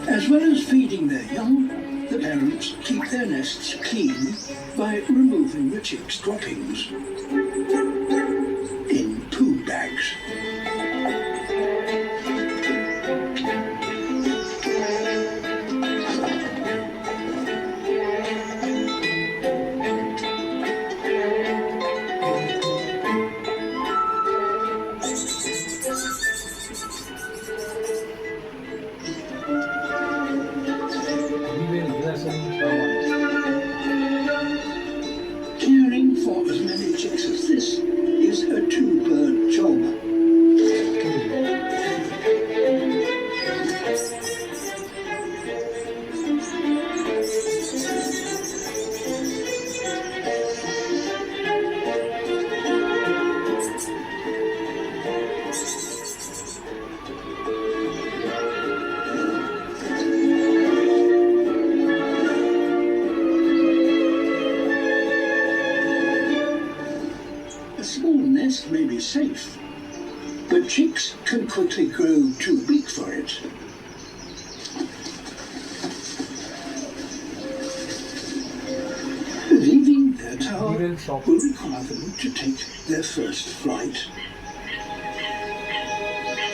As well as feeding their young, the parents keep their nests clean by removing the chicks' droppings in poo bags. Caring for as many chicks as this is a two-bird job. A small nest may be safe, but chicks can quickly grow too big for it. Leaving their tower will require them to take their first flight.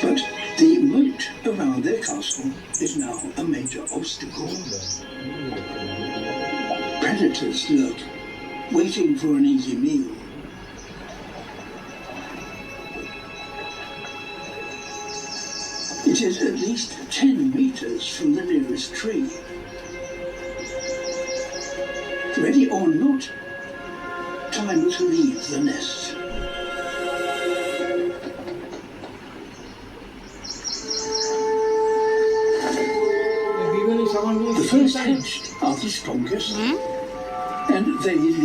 But the moat around their castle is now a major obstacle. Predators lurk, waiting for an easy meal. It is at least 10 meters from the nearest tree. Ready or not, time to leave the nest. The first hatched are the strongest, and they leave.